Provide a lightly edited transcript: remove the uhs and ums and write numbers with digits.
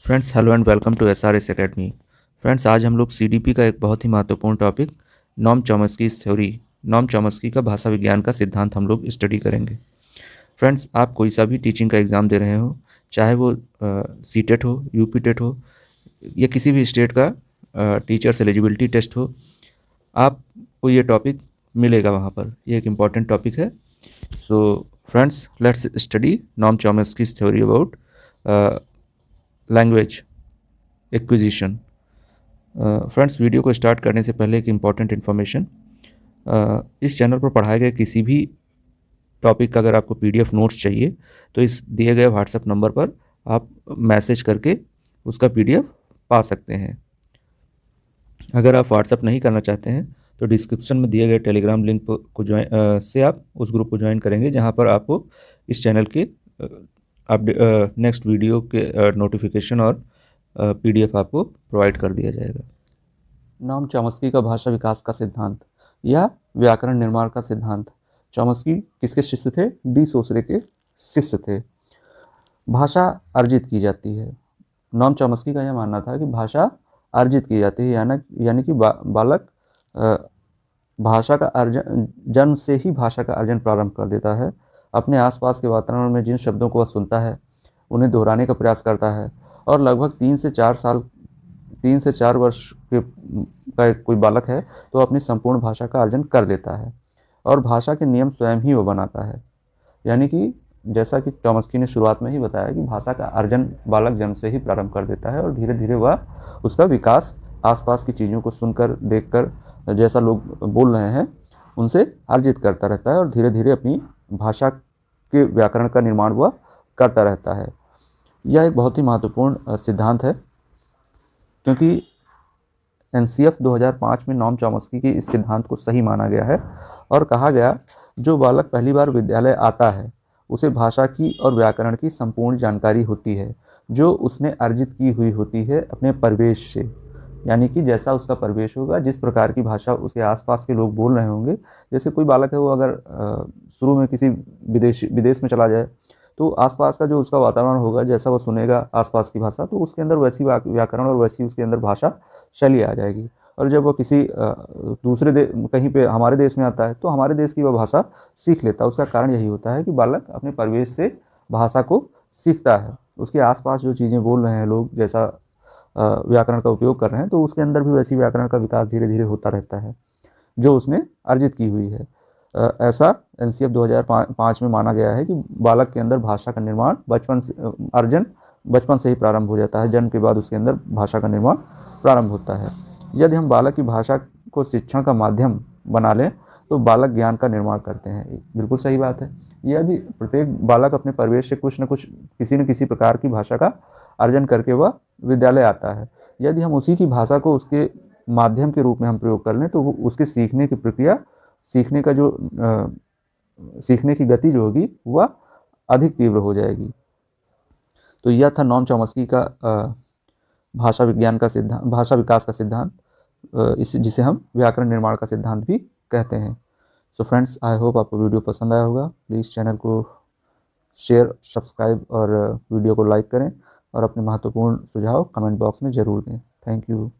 Friends, hello and welcome to SRS Academy. Friends, आज हम लोग सीडीपी का एक बहुत ही महत्वपूर्ण topic Noam Chomsky theory, Noam Chomsky का भाषा विज्ञान का सिद्धांत हम लोग स्टडी करेंगे। फ्रेंड्स, आप कोई सा भी टीचिंग का एग्ज़ाम दे रहे हो, चाहे वो सीटेट हो, यूपी टेट हो या किसी भी स्टेट का टीचर्स एलिजिबिलिटी टेस्ट हो, आपको ये टॉपिक मिलेगा वहाँ पर। ये एक इम्पॉर्टेंट टॉपिक है। So friends, let's study Nom Chomsky theory about language acquisition. Friends, video को स्टार्ट करने से पहले एक इम्पॉर्टेंट इन्फॉर्मेशन। इस चैनल पर पढ़ाए गए किसी भी टॉपिक का अगर आपको पीडीएफ नोट्स चाहिए तो इस दिए गए व्हाट्सएप नंबर पर आप मैसेज करके उसका पीडीएफ पा सकते हैं। अगर आप व्हाट्सएप नहीं करना चाहते हैं तो डिस्क्रिप्शन में दिए गए टेलीग्राम लिंक को ज्वाइन से आप उस ग्रुप को ज्वाइन करेंगे, जहां पर आपको इस चैनल के नेक्स्ट वीडियो के नोटिफिकेशन और पीडीएफ आपको प्रोवाइड कर दिया जाएगा। नॉम चॉम्स्की का भाषा विकास का सिद्धांत या व्याकरण निर्माण का सिद्धांत। चॉम्स्की किसके शिष्य थे? डी सोसरे के शिष्य थे। भाषा अर्जित की जाती है। नॉम चॉम्स्की का यह मानना था कि भाषा अर्जित की जाती है, यानी कि बालक भाषा का अर्जन, जन्म से ही भाषा का अर्जन प्रारंभ कर देता है। अपने आसपास के वातावरण में जिन शब्दों को वह सुनता है उन्हें दोहराने का प्रयास करता है और लगभग 3 से 4 वर्ष का कोई बालक है तो अपनी संपूर्ण भाषा का अर्जन कर लेता है और भाषा के नियम स्वयं ही वो बनाता है। यानी कि जैसा कि चॉम्स्की ने शुरुआत में ही बताया कि भाषा का अर्जन बालक जन्म से ही प्रारंभ कर देता है और धीरे धीरे वह उसका विकास आसपास की चीज़ों को सुनकर, देखकर, जैसा लोग बोल रहे हैं उनसे अर्जित करता रहता है और धीरे धीरे अपनी भाषा के व्याकरण का निर्माण वह करता रहता है। यह एक बहुत ही महत्वपूर्ण सिद्धांत है, क्योंकि एनसीएफ 2005 में नॉम चॉम्स्की के इस सिद्धांत को सही माना गया है और कहा गया, जो बालक पहली बार विद्यालय आता है उसे भाषा की और व्याकरण की संपूर्ण जानकारी होती है, जो उसने अर्जित की हुई होती है अपने परिवेश से। यानी कि जैसा उसका परिवेश होगा, जिस प्रकार की भाषा उसके आसपास के लोग बोल रहे होंगे। जैसे कोई बालक है, वो अगर शुरू में किसी विदेश में चला जाए तो आसपास का जो उसका वातावरण होगा, जैसा वो सुनेगा आसपास की भाषा, तो उसके अंदर वैसी व्याकरण और वैसी उसके अंदर भाषा शैली आ जाएगी। और जब वो किसी दूसरे कहीं पे हमारे देश में आता है तो हमारे देश की वह भाषा सीख लेता है। उसका कारण यही होता है कि बालक अपने परिवेश से भाषा को सीखता है। उसके आसपास जो चीज़ें बोल रहे हैं लोग, जैसा व्याकरण का उपयोग कर रहे हैं, तो उसके अंदर भी वैसी व्याकरण का विकास धीरे धीरे होता रहता है जो उसने अर्जित की हुई है। ऐसा एनसीएफ 2005 में माना गया है कि बालक के अंदर भाषा का निर्माण बचपन से ही प्रारंभ हो जाता है। जन्म के बाद उसके अंदर भाषा का निर्माण प्रारंभ होता है। यदि हम बालक की भाषा को शिक्षण का माध्यम बना लें तो बालक ज्ञान का निर्माण करते हैं। बिल्कुल सही बात है। यदि प्रत्येक बालक अपने परिवेश से कुछ न कुछ, किसी न किसी प्रकार की भाषा का अर्जन करके वह विद्यालय आता है, यदि हम उसी की भाषा को उसके माध्यम के रूप में हम प्रयोग कर लें तो उसके सीखने की प्रक्रिया, सीखने का जो सीखने की गति जो होगी वह अधिक तीव्र हो जाएगी। तो यह था नॉम चॉम्स्की का भाषा विज्ञान का सिद्धांत, भाषा विकास का सिद्धांत, इस जिसे हम व्याकरण निर्माण का सिद्धांत भी कहते हैं। सो फ्रेंड्स, आई होप आपको वीडियो पसंद आया होगा। प्लीज़ चैनल को शेयर, सब्सक्राइब और वीडियो को लाइक करें और अपने महत्वपूर्ण सुझाव कमेंट बॉक्स में ज़रूर दें। Thank you.